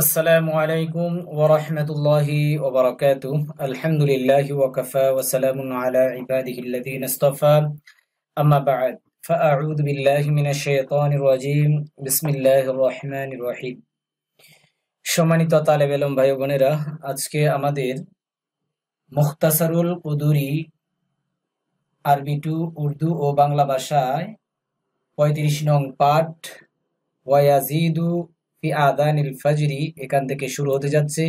আসসালামু আলাইকুম ওয়া রাহমাতুল্লাহি ওয়া বারাকাতুহু আলহামদুলিল্লাহি ওয়া কাফা ওয়া সালামুন আলা ইবাদিহিল্লাযীনা ইসতাফা আম্মা বা'দ ফাআউযু বিল্লাহি মিনাশ শাইতানির রাজীম বিসমিল্লাহির রহমানির রহিম। সম্মানিত তালেব ইলম ভাই ও বোনেরা, আজকে আমাদের মুখতাসারুল কুদুরি আরবি টু উর্দু ও বাংলা ভাষায় ৩৫ নং পাঠ ওয়ায়াজিদু ফি আযানিল ফাজরি এখান থেকে শুরু হতে যাচ্ছে।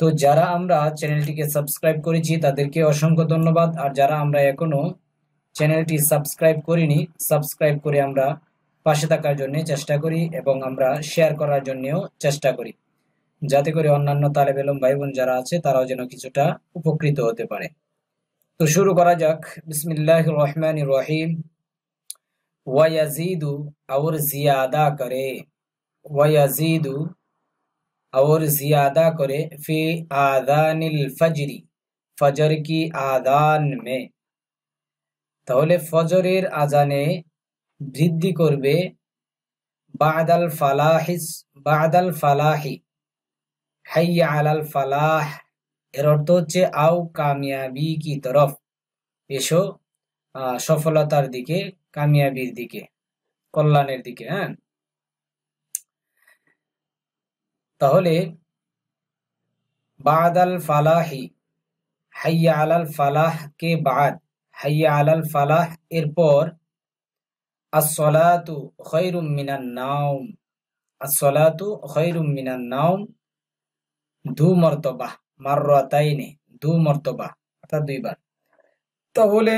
তো যারা আমরা চ্যানেলটিকে সাবস্ক্রাইব করেছি তাদেরকে অসংখ্য ধন্যবাদ, আর যারা আমরা এখনো চ্যানেলটি সাবস্ক্রাইব করিনি, সাবস্ক্রাইব করে আমরা পাশে থাকার জন্য চেষ্টা করি এবং আমরা শেয়ার করার জন্যও চেষ্টা করি, যাতে করে অন্যান্য তালেব ইলম ভাই বোন যারা আছে তারাও যেন কিছুটা উপকৃত হতে পারে। তো শুরু করা যাক। বিসমিল্লাহির রহমানির রহিম। ওয়ায়াজিদু और जियादा करे, ওয়ায়াজিদু और जियादा करे फी आदानिल फजरी, फजर की आदान में। তাহলে ফজরের আজানে বৃদ্ধি করবে বাদাল ফালাহি হাইয়া আলাল ফালাহ, এর অর্থ হচ্ছে আও কামিয়াবি কি তরফ, এসো সফলতার দিকে, কামিয়াবির দিকে, কল্যাণের দিকে। হ্যাঁ, তাহলে বাদাল ফালাহি, হাইয়া আলাল ফালাহ কে বাদ, হাইয়া আলাল ফালাহ এরপর আসসালাতু খায়রুম মিনান নাওম, আসসালাতু খায়রুম মিনান নাওম দু মর্তবা, মাররাতাইনে দু মর্তবা অর্থাৎ দুইবার। তাহলে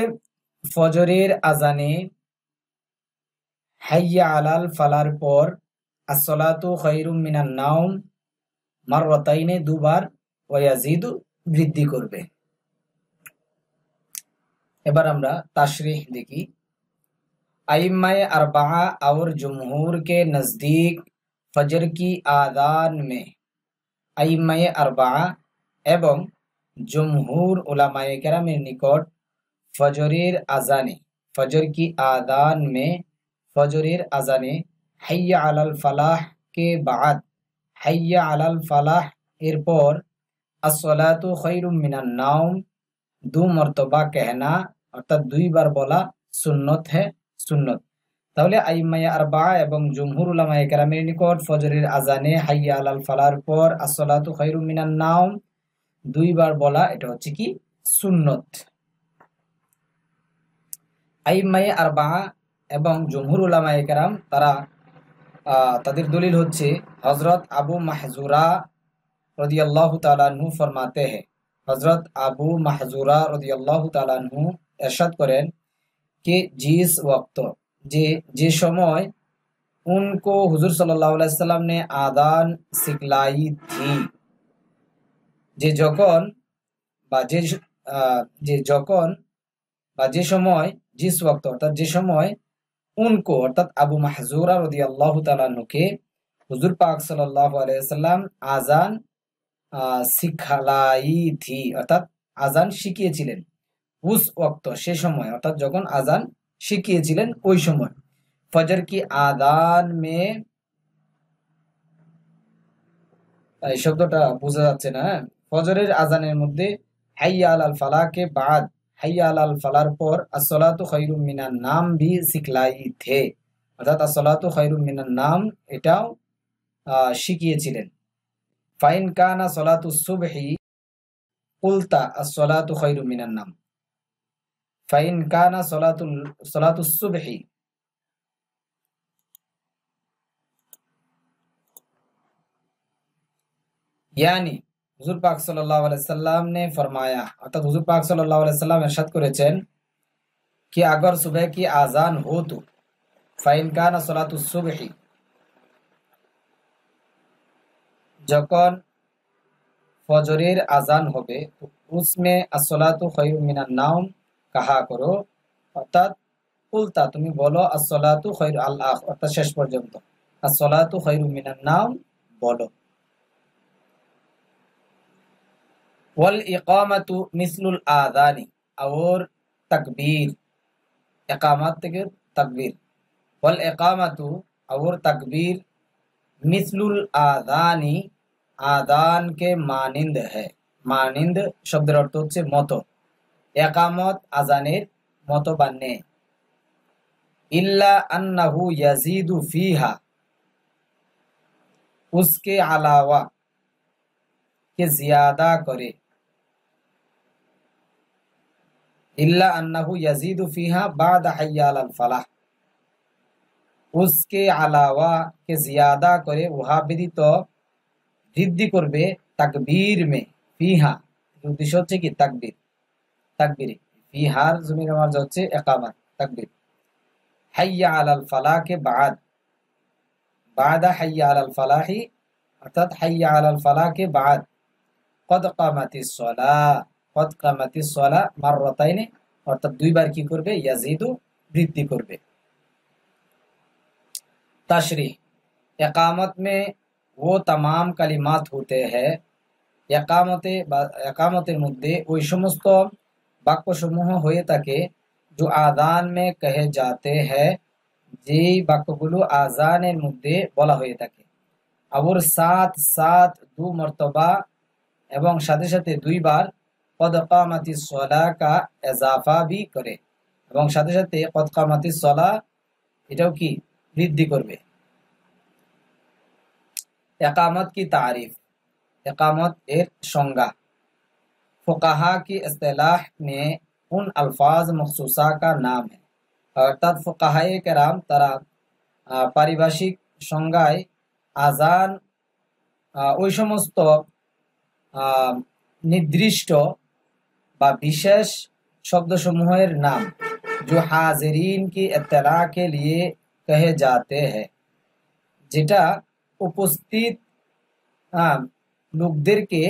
ফজরের আজানে হাইয়া আলাল ফালার পর আসসালাতু খায়রুম মিনান নাওম মাররাতাইনে দুবার, ওয়ায়াজিদু বৃদ্ধি করবে। এবার আমরা তাশরিহ দেখি। आइम्माए अरबा और जमहूर के नज़दीक फजर की आदान में, आइम्माए अरबा এবং জমহুর উলামায়ে কেরামের নিকট ফজরের আজানে, ফজর কি আদান মে, ফজরের আজানে হাইয়া আলাল ফালাহ কে বাদ, হাইয়া আলাল ফালাহ এরপর আসসালাতু খায়রুম মিনান নাওম দু মর্তবা कहना অর্থাৎ দুইবার বলা সুন্নত है, সুন্নত। তাহলে আইম্মায়ে আরবা এবং জমহুর উলামায়ে কেরামের নিকট ফজরের আজানে হাইয়া আলাল ফালার পর আসসালাতু খায়রুম মিনান নাওম দুইবার বলা, এটা হচ্ছে কি সুন্নত। আইম্মায়ে আরবা এবং জমহুর উলামায়ে কেরাম তারা তাদের দলিল হচ্ছে হযরত আবু মাহজুরা রাদিয়াল্লাহু তাআলা আনহু ফরমাতে हैं, হযরত আবু মাহজুরা রাদিয়াল্লাহু তাআলা আনহু ইরশাদ করেন कि जिस वक्त जे समय उनको हुजूर सल्लल्लाहु अलैहि वसल्लम ने आदान सिखलाई थी, যে যখন বা যে যখন বা যে সময়, জিস ওয়াক্ত অর্থাৎ যে সময়, উনকো অর্থাৎ আবু মাহজুরা রাদিয়াল্লাহু তাআলা আনহুকে হুজুর পাক সাল্লাল্লাহু আলাইহি ওয়াসাল্লাম আজান সিখলাই থি অর্থাৎ আজান শিখিয়েছিলেন, উস ওয়াক্ত সে সময় অর্থাৎ যখন আজান শিখিয়েছিলেন ওই সময়। ফজর কি আদান মে, এই শব্দটা বোঝা যাচ্ছে না। ফজরের আজানের মধ্যে হাইয়া আলাল ফালাহকে বাদ, হাইয়া আলাল ফালার পর আসসালাতু খায়রুম মিনান নাম ভি সিখলাই থে, অর্থাৎ আসসালাতু খায়রুম মিনান নাম এটাও শিখিয়েছিলেন। ফাইন কানা সলাতু সুবহি কুলতা আসসালাতু খায়রুম মিনান নাম, ফাইন কানা সলাতু সুবহি यानी हुजूर पाक सल्लल्लाहु अलैहि वसल्लम ने फरमाया, अर्थात हुजूर पाक सल्लल्लाहु अलैहि वसल्लम इरशाद करेছেন कि अगर सुबह की आजान हो तो फाइन काना सलातु सुबही, যখন ফজরের আজান হবে তো उसमें আসসালাতু খায়রুম মিনান নাওম কাহা করো, অর্থাৎ কুলতা তুমি বলো আসসালাতু খায়রু আল্লাহ অর্থাৎ শেষ পর্যন্ত আসসালাতু খায়রুম মিনান নাওম বলো। ওয়াল ইকামাতু মিসলুল আযানি और तकबीर, इकामत থেকে तकबीर, ওয়াল ইকামাতু और तकबीर मिसलुल आदानी আযান কে মানিন্দ হ্যায়। মানিন্দ শব্দের অর্থ হচ্ছে মতো, একামত আযানের মতো বা নে। ইল্লা আন্নাহু ইয়াজিদু ফিহা, उसके अलावा के ज्यादा करे। इल्ला अन्नहु यजीदु फीहा बाद हय्या अल फलाह, उसके अलावा के ज्यादा करे वहा ব্যতীত বৃদ্ধি করবে তাকবীর মে। ফিহা উদ্দেশ্য হচ্ছে কি তাকবীর, তাকবীরে ফিহার জমির মার্জ হচ্ছে ইকামত তাকবীর। হাইয়া আলাল ফালাহ কে বাদ, বাদা হাইয়া আলাল ফালাহি অর্থাৎ হাইয়া আলাল ফালাহ কে বাদ কদ কামাতিস সালাহ, কদ কামাতিস সালাহ মাররাতাইনি অর্থাৎ দুইবার কি করবে ইয়াজিদু বৃদ্ধি করবে। तशरीह, इकामत में वो तमाम कलिमात होते हैं, একামতের মধ্যে ওই সমস্ত বাক্যসমূহ হয়ে থাকে जो आजान में कहे जाते हैं, যেই বাক্যগুলো আজানের মধ্যে বলা হয়ে থাকে। और साथ साथ दो मर्तबा এবং সাথে সাথে দুইবার কদ কামাতিস সালাহ কা ইজাফা भी করে, এবং সাথে সাথে কদ কামাতিস সালাহ এটাও কি বৃদ্ধি করবে। একামত কি তারিফ, একামত এর সংজ্ঞা। ফুকাহা की इस्तिलाह में उन अल्फाज मखसूसा का नाम है, অর্থাৎ ফুকাহায়ে কেরাম তারা পারিভাষিক সংজ্ঞায় আজান ওই সমস্ত নির্দিষ্ট বা বিশেষ শব্দসমূহের নাম जो हाजिरीन की इत्तला के लिए कहे जाते हैं, যেটা উপস্থিত লোকদেরকে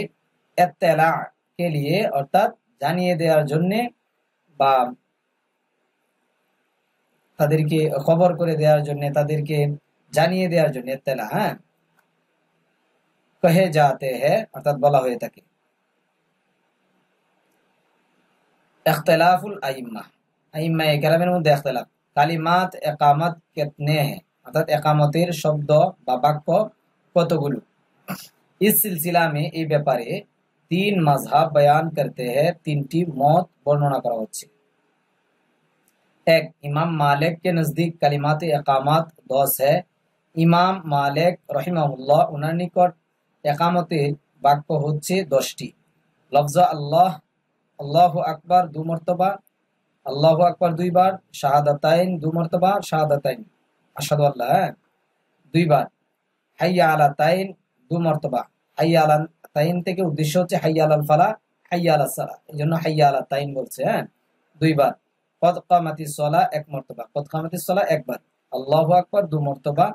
ইত্তলা কে লিয়ে অর্থাৎ জানিয়ে দেওয়ার জন্য বা তাদেরকে খবর করে দেওয়ার জন্য, তাদেরকে জানিয়ে দেওয়ার জন্য ইত্তলা কহে যাতে হ্যায় অর্থাৎ বলা হয়ে থাকে। ইখতিলাফুল আইম্মা, আইম্মায়ে কেরামের মধ্যে ইখতিলাফ। কালিমাত ইকামত কিতনে हैं, অর্থাৎ একামতের শব্দ বা বাক্য কতগুলো। इस सिलसिला में এই ব্যাপারে तीन मजहब बयान करते हैं, তিনটি মত বর্ণনা করা হচ্ছে। एक, इमाम मालिक के नजदीक कलिमात इकामत 10 है। ইমাম মালিক রহিমাহুল্লাহ উনার নিকট একামতের বাক্য হচ্ছে 10টি। লফজ আল্লাহ, আল্লাহু আকবার 2 মর্তবা, আল্লাহু আকবার 2 বার, শাহাদাতাইন 2 মর্তবা, শাহাদাতাইন আশহাদু আল্লাহ 2 বার, হাইয়া আলা তাইন 2 মর্তবা, হাইয়া আলা তাইন থেকে উদ্দেশ্য হচ্ছে হাইয়া আলাল ফালাহ, হাইয়া আলাস সালাহ, এজন্য হাইয়া আলা তাইন বলছে 2 বার। কদ কামাতিস সালাহ 1 মর্তবা, কদ কামাতিস সালাহ 1 বার, আল্লাহু আকবার 2 মর্তবা,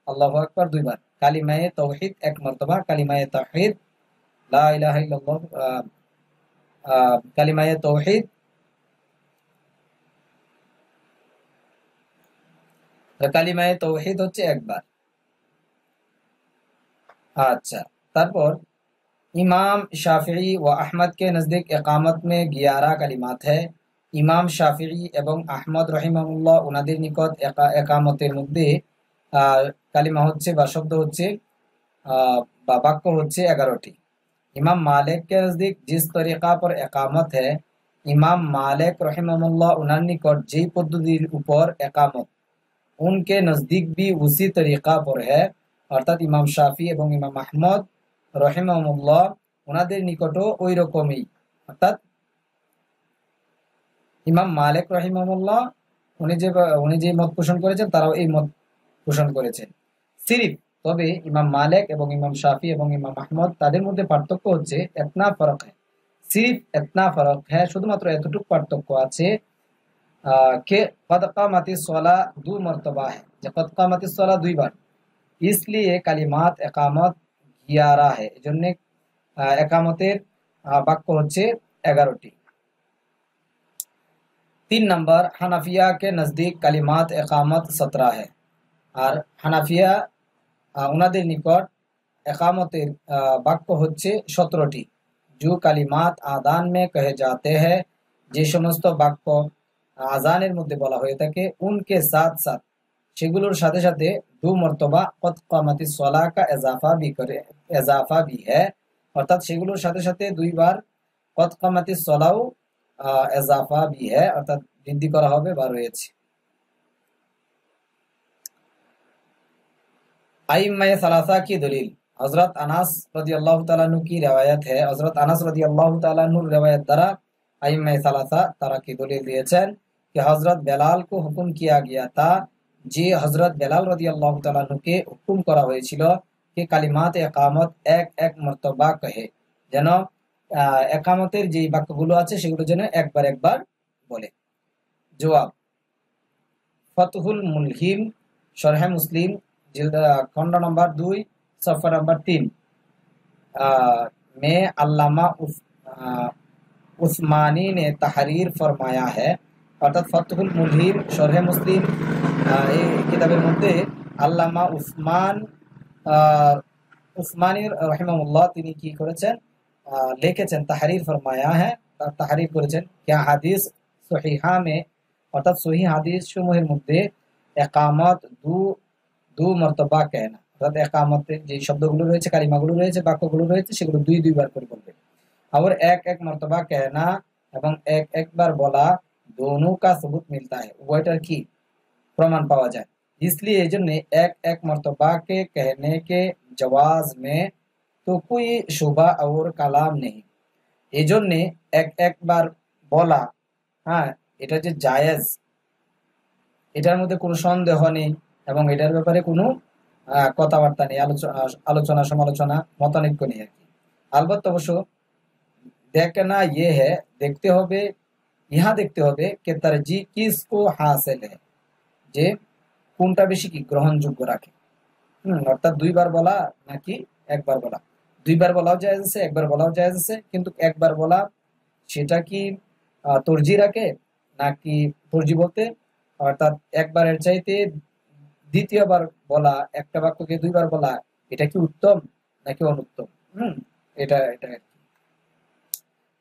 আল্লাহু আকবার 2 বার, কালিমায়ে তাওহীদ 1 মর্তবা, কালিমায়ে তাওহীদ লা ইলাহা ইল্লাল্লাহ, কালিমায়ে তাওহীদ কালিমায়ে তাওহীদ হচ্ছে 1 বার। अच्छा, তারপর इमाम शाफिई व अहमद के नज़दीक इकामत में 11 कलिमात है। ইমাম শাফিঈ এবং আহমদ রহিমাহুল্লাহ ওনাদের নিকট একামতের মধ্যে কালিমা হচ্ছে বা শব্দ হচ্ছে বা বাক্য হচ্ছে 11টি। इमाम मालिक के नज़दीक जिस तरीका पर एकामत है, इमाम मालिक रहिमहुल्लाह उनर निकट যেই পদ্ধতির উপর একামত, उनके नज़दीक भी उसी तरीका पर है, অর্থাৎ ইমাম শাফি এবং ইমাম আহমদ রহিমাহুল্লাহ ওনাদের নিকটও ওই রকমই, অর্থাৎ ইমাম মালিক রহিমাহুল্লাহ উনি যে মত পোষণ করেছেন তারাও এই মত পোষণ করেছেন। সিরিফ তবে ইমাম মালিক এবং ইমাম শাফি এবং ইমাম আহমদ তাদের মধ্যে পার্থক্য হচ্ছে ইতনা ফরক है, সিরিফ ইতনা ফরক है, শুধুমাত্র এতটুকু পার্থক্য আছে कि कद कामतिस सलाह 2 मर्तबा है, যে कद कामतिस सलाह 2 বার, इसलिए কালিমাত একামত 11 है, এজন্য একামতের বাক্য হচ্ছে 11টি। 3 नंबर, हनफिया के नज़दीक कलिमात एकामत 17 है, और हनफिया उनाদের নিকট একামতের বাক্য হচ্ছে 17টি। जो कलिमात आदान में कहे जाते हैं, যে সমস্ত বাক্য আজানের মধ্যে বলা হয়ে থাকে, उनके साथ साथ সেগুলোর সাথে সাথে দু মর্তবা কদ কামাতিস সলা কা এজাফা ভি হ্যায়, অর্থাৎ সেগুলোর সাথে সাথে দুইবার কদ কামাতিস সলাও এজাফা ভি হ্যায়, অর্থাৎ বৃদ্ধি করা হবে বা রয়েছে। आइम्मा सलासा की दलील, हजरत अनस रदियल्लाहु ताला अन्हु की रिवायत है। हजरत अनस रदियल्लाहु ताला अन्हुर रिवायत द्वारा आइम्मा सलासा तारा की दलील দিয়েছেন कि हजरत बेलाल को हुक्म किया गया था, যে হজরত বেলাল রাদিয়াল্লাহু তাআলা আনহুকে হুকুম করা হয়েছিল कि কালিমাত ইকামত এক এক মর্তবা কহে, যেন ইকামতের যে বাক্যগুলো আছে সেগুলো যেন একবার একবার বলে। জবাব, ফতহুল মুলহিম শরহ মুসলিম खंड नंबर 2 सफा नंबर 3 में अल्लामा उस्मानी ने तहरीर फरमाया है। अर्थात फतहुल मुल्हिम शरह मुस्लिम এই কিতাবের মধ্যে আল্লামা উসমানী রাহিমাহুল্লাহ তিনি কি করেছেন, লিখেছেন, তাহরির ফরমায়া है, তাহরির করেছেন क्या হাদিস সহিহা में, অর্থাৎ সহিহ হাদিস সমূহের মধ্যে ইকামত দু মর্তবা कहना, অর্থাৎ ইকামতের যে শব্দগুলো রয়েছে, কালিমাগুলো রয়েছে, বাক্যগুলো রয়েছে, সেগুলো দুই দুইবার করে বলবে। और एक एक मर्तबा कहना এবং এক একবার বলা दोनों का सबूत मिलता है, उभयটার কি प्रमाण पावा जाए। इसलिए এজন্য एक एक मर्तबा के कहने के जवाज में तो कोई शुबा और कलाम नहीं। এজন্য এক একবার বলা, হ্যাঁ, এটা যে জায়েজ, এটার মধ্যে কোনো সন্দেহ নেই এবং এটার ব্যাপারে কোনো কথাবার্তা নেই, আলোচনা সমালোচনা মতানৈক্য নেই আর কি। আলবত অবশ্য देखना ये है, देखते হবে, यहाँ देखते হবে कि तरजीह किसको हासिल है, যে কোনটা বেশি কি গ্রহণযোগ্য রাখে। অর্থাৎ দুইবার বলা নাকি একবার বলা, দুইবার বলাও জায়েজ আছে, একবার বলাও জায়েজ আছে, কিন্তু একবার বলা সেটা কি তরজিহ রাখে নাকি, তরজিহ বলতে অর্থাৎ একবারের চাইতে দ্বিতীয়বার বলা, একটা বাক্যকে দুইবার বলা, এটা কি উত্তম নাকি অনুত্তম? এটা এটা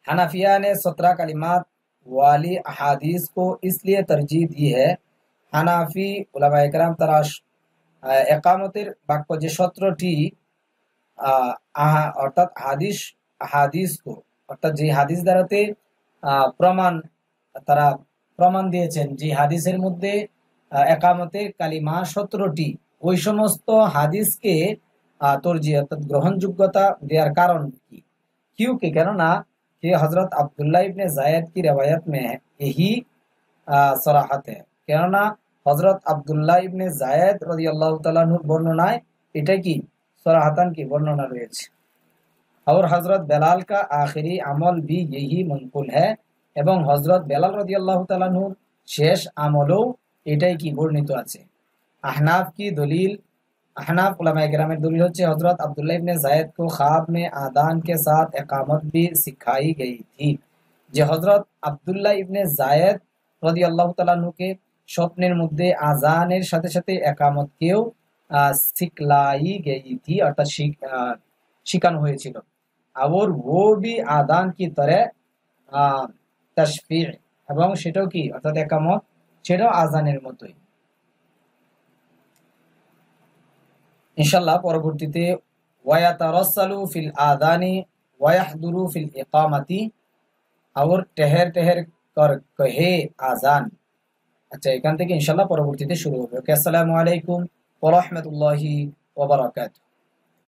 हनाफिया ने 17 कलिमात वाली अहादीस को इसलिए तरजीह दी है। হানাফি উলামা ইকরাম তারা ইকামতের বাক্য যে 17টি অর্থাৎ হাদিস কো, অর্থাৎ যে হাদিস দ্বারাতে প্রমাণ, তারা প্রমাণ দিয়েছেন যে হাদিসের মধ্যে ইকামতের কালিমা 17টি, ওই সমস্ত হাদিসকে তরজিহ অর্থাৎ গ্রহণযোগ্যতা দেওয়ার কারণ কি? क्योंकि কেননা कि हजरत अब्दुल्लाह इब्ने जायद की रिवायत में यही सराहत है, কেননা हजरत अब्दुल्लाह इब्ने जायद রাদিয়াল্লাহু তাআলা আনহুর বর্ণনায় এটা কি সরাহাতান কি বর্ণনা রয়েছে। और हजरत बेलाल का आखिरी अमल भी यही मंकुल है, এবং হযরত বেলাল রাদিয়াল্লাহু তাআলা আনহুর শেষ আমলও এটাই কি বর্ণিত আছে। আহনাফ की दलील, अहनाफ उलमाए किरामेर दलील होच्छे हजरत अब्दुल्लाह इब्ने जायद को ख्वाब में आदान के साथ इकामत भी सिखाई गई थी, যে হযরত আব্দুল্লাহ ইবনে জায়েদ রাদিয়াল্লাহু তাআলা আনহুকে স্বপ্নের মধ্যে আযানের সাথে সাথে ইকামতকেও सिखलाई गई थी, অর্থাৎ শিখানো হয়েছিল। और वो भी आदान की तरह तशफीअ, এবং সেটাও কি অর্থাৎ ইকামত সেটাও আযানের মতোই। इंशाल्लाह পরবর্তীতে ওয়ায়াতারাসালু ফিল আযানি ওয়ায়াহদুরু ফিল ইকামাতি, और ठहर ठहर कर कहे আযান। আচ্ছা, এখান থেকে ইনশাআল্লাহ পরবর্তীতে শুরু হবে। ওকে, আসসালামু আলাইকুম ওয়া রাহমাতুল্লাহি ওয়া বারাকাতুহু।